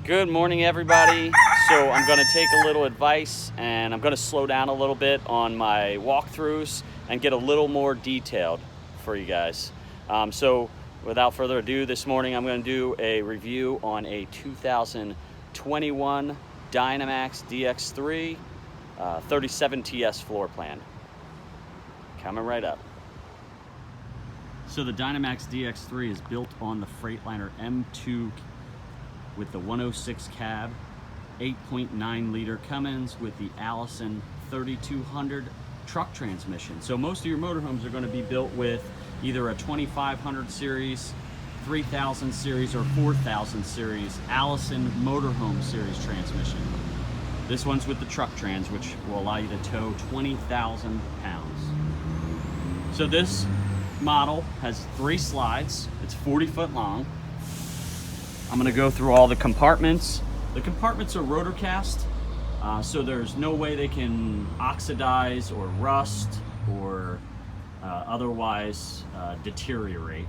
Good morning, everybody. So I'm going to take a little advice and I'm going to slow down a little bit on my walkthroughs and get a little more detailed for you guys. So without further ado, this morning I'm going to do a review on a 2021 Dynamax DX3 37 TS floor plan. Coming right up. So the Dynamax DX3 is built on the Freightliner M2 with the 106 cab, 8.9 liter Cummins with the Allison 3200 truck transmission. So most of your motorhomes are going to be built with either a 2500 series, 3000 series, or 4000 series Allison motorhome series transmission. This one's with the truck trans, which will allow you to tow 20,000 pounds. So this model has 3 slides. It's 40 foot long. I'm going to go through all the compartments. The compartments are rotor cast, so there's no way they can oxidize or rust or otherwise deteriorate.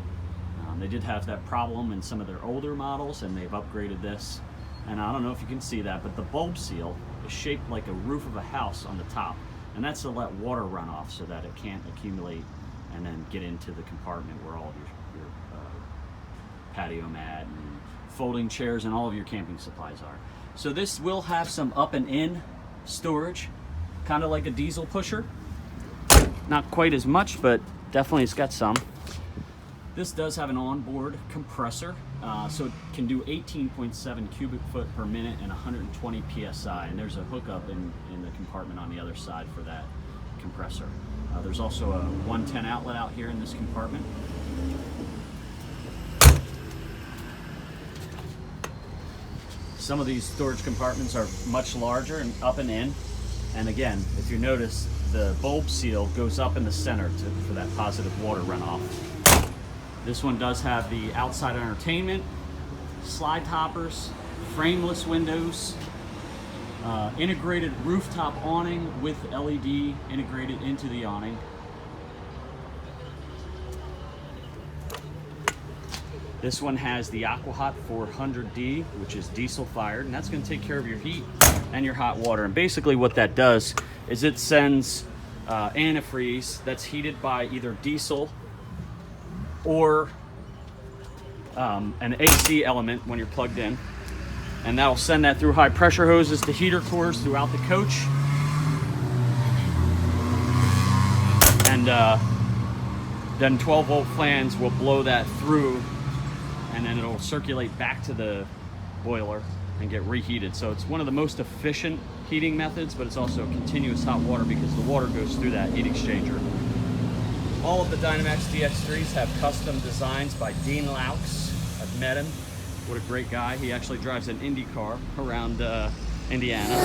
They did have that problem in some of their older models, and they've upgraded this. And I don't know if you can see that, but the bulb seal is shaped like a roof of a house on the top, and that's to let water run off so that it can't accumulate and then get into the compartment where all of your patio mat and folding chairs and all of your camping supplies are. So this will have some up and in storage, kind of like a diesel pusher. Not quite as much, but definitely it's got some. This does have an onboard compressor, so it can do 18.7 cubic foot per minute and 120 PSI, and there's a hookup in the compartment on the other side for that compressor. There's also a 110 outlet out here in this compartment. Some of these storage compartments are much larger and up and in. And again, if you notice, the bulb seal goes up in the center for that positive water runoff. This one does have the outside entertainment, slide toppers, frameless windows, integrated rooftop awning with LED integrated into the awning. This one has the AquaHot 400D, which is diesel fired, and that's going to take care of your heat and your hot water. And basically what that does is it sends antifreeze that's heated by either diesel or an AC element when you're plugged in. And that'll send that through high pressure hoses to heater cores throughout the coach. And then 12 volt fans will blow that through, and then it'll circulate back to the boiler and get reheated. So it's one of the most efficient heating methods, but it's also continuous hot water because the water goes through that heat exchanger. All of the Dynamax DX3s have custom designs by Dean Laux. I've met him. What a great guy. He actually drives an Indy car around Indiana.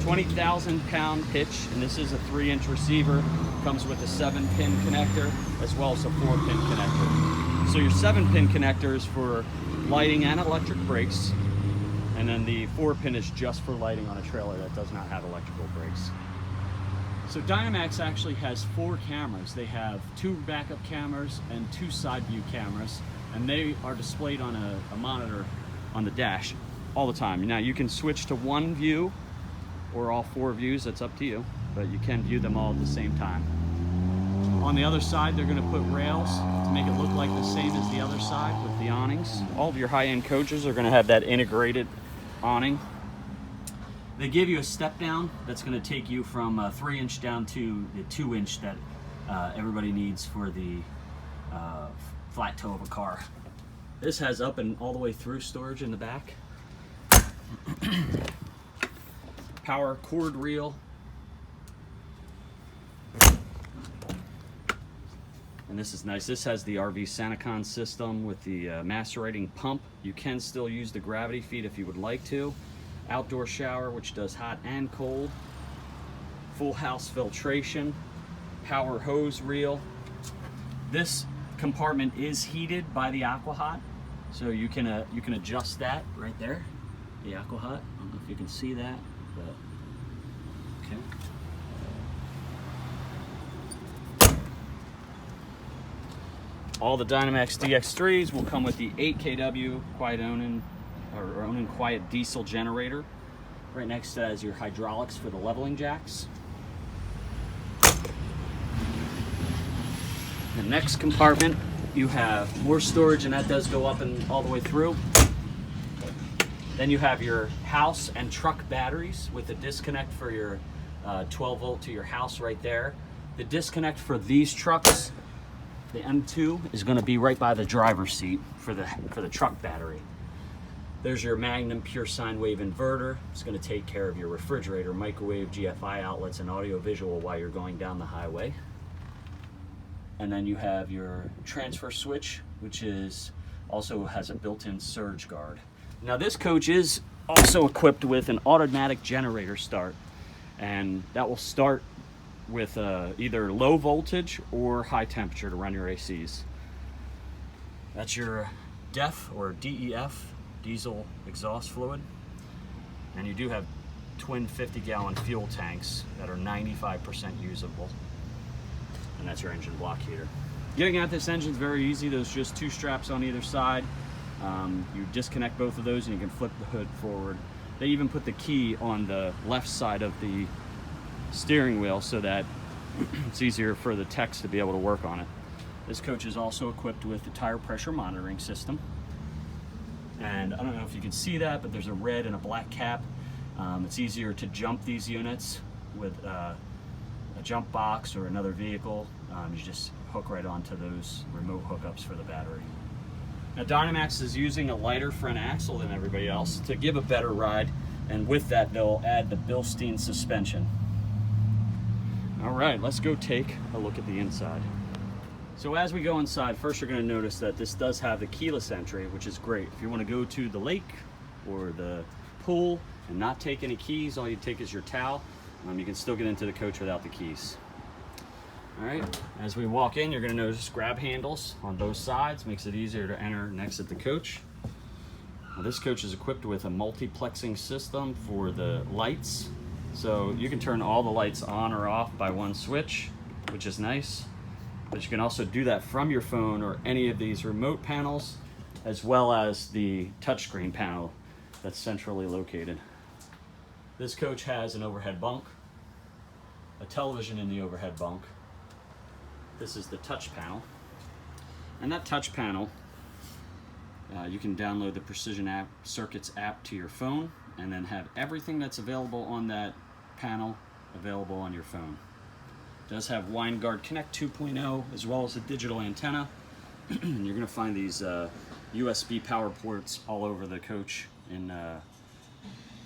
20,000 pound pitch, and this is a 3-inch receiver. Comes with a 7-pin connector as well as a 4-pin connector. So your 7-pin connector is for lighting and electric brakes, and then the 4-pin is just for lighting on a trailer that does not have electrical brakes. So Dynamax actually has 4 cameras. They have 2 backup cameras and 2 side view cameras, and they are displayed on a monitor on the dash all the time. Now you can switch to one view or all 4 views, that's up to you, but you can view them all at the same time. On the other side, they're going to put rails to make it look like the same as the other side with the awnings. All of your high-end coaches are going to have that integrated awning. They give you a step down that's going to take you from a 3-inch down to the 2-inch that everybody needs for the flat toe of a car. This has up and all the way through storage in the back. Power cord reel. And this is nice. This has the RV Sanacon system with the macerating pump. You can still use the gravity feed if you would like to. Outdoor shower, which does hot and cold. Full house filtration. Power hose reel. This compartment is heated by the AquaHot, so you can adjust that right there. The AquaHot. I don't know if you can see that, but okay. All the Dynamax DX3s will come with the 8 kW quiet owning our own and quiet diesel generator. Right next to that is your hydraulics for the leveling jacks. The next compartment, you have more storage, and that does go up and all the way through. Then you have your house and truck batteries with a disconnect for your 12 volt to your house right there. The disconnect for these trucks, the M2, is going to be right by the driver's seat for the truck battery. There's your Magnum pure sine wave inverter. It's going to take care of your refrigerator, microwave, GFI outlets, and audio visual while you're going down the highway. And then you have your transfer switch, which also has a built-in surge guard. Now this coach is also equipped with an automatic generator start, and that will start with either low voltage or high temperature to run your ACs. That's your DEF or DEF, diesel exhaust fluid. And you do have twin 50-gallon fuel tanks that are 95% usable. And that's your engine block heater. Getting at this engine is very easy. There's just 2 straps on either side. You disconnect both of those and you can flip the hood forward. They even put the key on the left side of the steering wheel so that it's easier for the techs to be able to work on it. This coach is also equipped with the tire pressure monitoring system. And I don't know if you can see that, but there's a red and a black cap. It's easier to jump these units with a jump box or another vehicle. You just hook right onto those remote hookups for the battery. Now Dynamax is using a lighter front axle than everybody else to give a better ride, and with that they'll add the Bilstein suspension. All right, let's go take a look at the inside. So as we go inside, first you're going to notice that this does have the keyless entry, which is great. If you want to go to the lake or the pool and not take any keys, all you take is your towel. You can still get into the coach without the keys. All right, as we walk in, you're going to notice grab handles on both sides. Makes it easier to enter and exit the coach. Now, this coach is equipped with a multiplexing system for the lights. So you can turn all the lights on or off by one switch, which is nice. But you can also do that from your phone or any of these remote panels, as well as the touchscreen panel that's centrally located. This coach has an overhead bunk, a television in the overhead bunk. This is the touch panel. And that touch panel, you can download the Precision Circuits app to your phone and then have everything that's available on that panel available on your phone. It does have WineGuard Connect 2.0 as well as a digital antenna. And you're going to find these USB power ports all over the coach in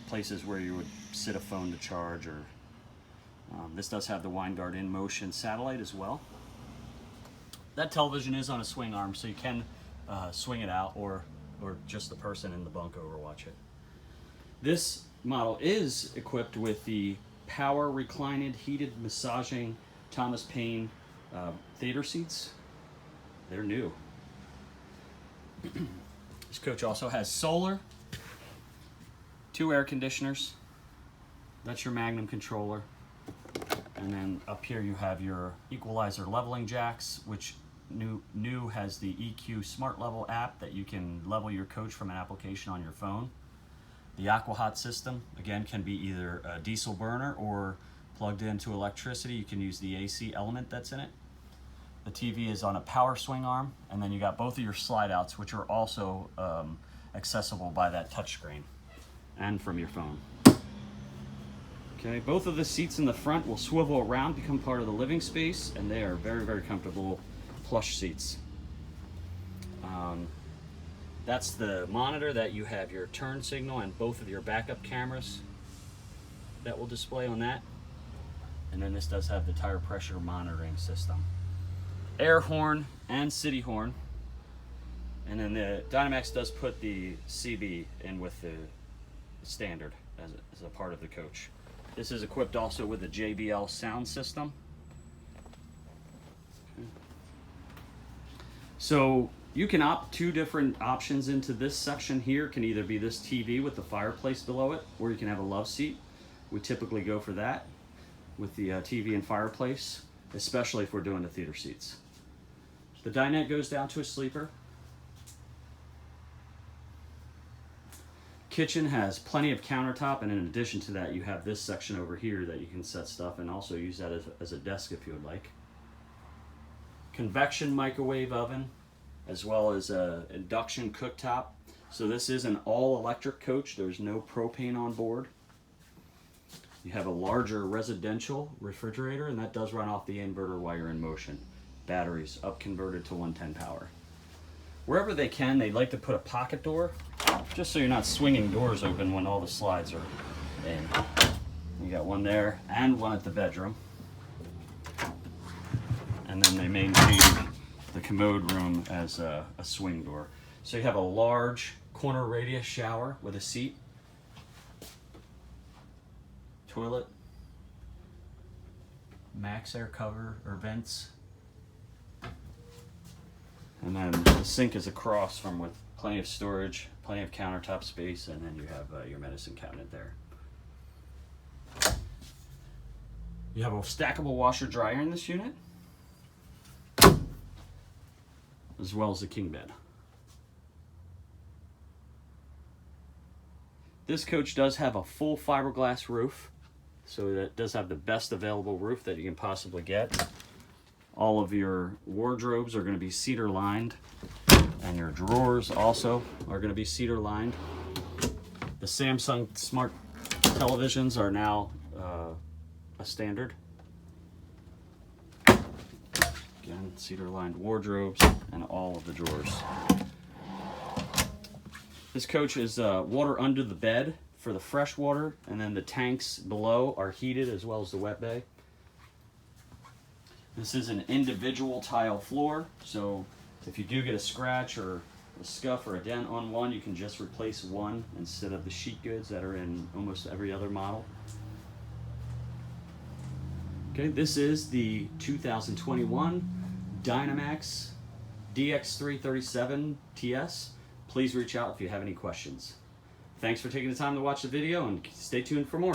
places where you would sit a phone to charge. Or this does have the WineGuard in motion satellite as well. That television is on a swing arm, so you can swing it out or just the person in the bunk overwatch it. This model is equipped with the power reclined heated massaging Thomas Paine theater seats. They're new. This coach also has solar, 2 air conditioners. That's your Magnum controller. And then up here you have your equalizer leveling jacks, which new has the EQ Smart Level app that you can level your coach from an application on your phone. The AquaHot system, again, can be either a diesel burner or plugged into electricity. You can use the AC element that's in it. The TV is on a power swing arm, and then you got both of your slide outs, which are also accessible by that touchscreen and from your phone. Okay, both of the seats in the front will swivel around, become part of the living space, and they are very, very comfortable plush seats. That's the monitor that you have your turn signal and both of your backup cameras that will display on that. And then this does have the tire pressure monitoring system. Air horn and city horn. And then the Dynamax does put the CB in with the standard as a part of the coach. This is equipped also with a JBL sound system. Okay. So you can opt 2 different options into this section here. It can either be this TV with the fireplace below it, or you can have a love seat. We typically go for that with the TV and fireplace, especially if we're doing the theater seats. The dinette goes down to a sleeper. kitchen has plenty of countertop, and in addition to that, you have this section over here that you can set stuff and also use that as a desk if you would like. Convection microwave oven, as well as a induction cooktop. So this is an all-electric coach. There's no propane on board. You have a larger residential refrigerator, and that does run off the inverter while you're in motion. Batteries up converted to 110 power. Wherever they can, they like to put a pocket door, just so you're not swinging doors open when all the slides are in. You got one there and one at the bedroom. And then they maintain the commode room as a swing door. So you have a large corner radius shower with a seat, toilet, max air cover or vents, and then the sink is across from with plenty of storage, plenty of countertop space, and then you have your medicine cabinet there. You have a stackable washer dryer in this unit, as well as a king bed. This coach does have a full fiberglass roof, so that does have the best available roof that you can possibly get. All of your wardrobes are going to be cedar lined, and your drawers also are going to be cedar lined. The Samsung smart televisions are now a standard. Again, cedar lined wardrobes and all of the drawers. This coach is water under the bed for the fresh water, and then the tanks below are heated as well as the wet bay. This is an individual tile floor, so if you do get a scratch or a scuff or a dent on one, you can just replace one instead of the sheet goods that are in almost every other model. Okay, this is the 2021 Dynamax DX3 37 TS. Please reach out if you have any questions. Thanks for taking the time to watch the video, and stay tuned for more.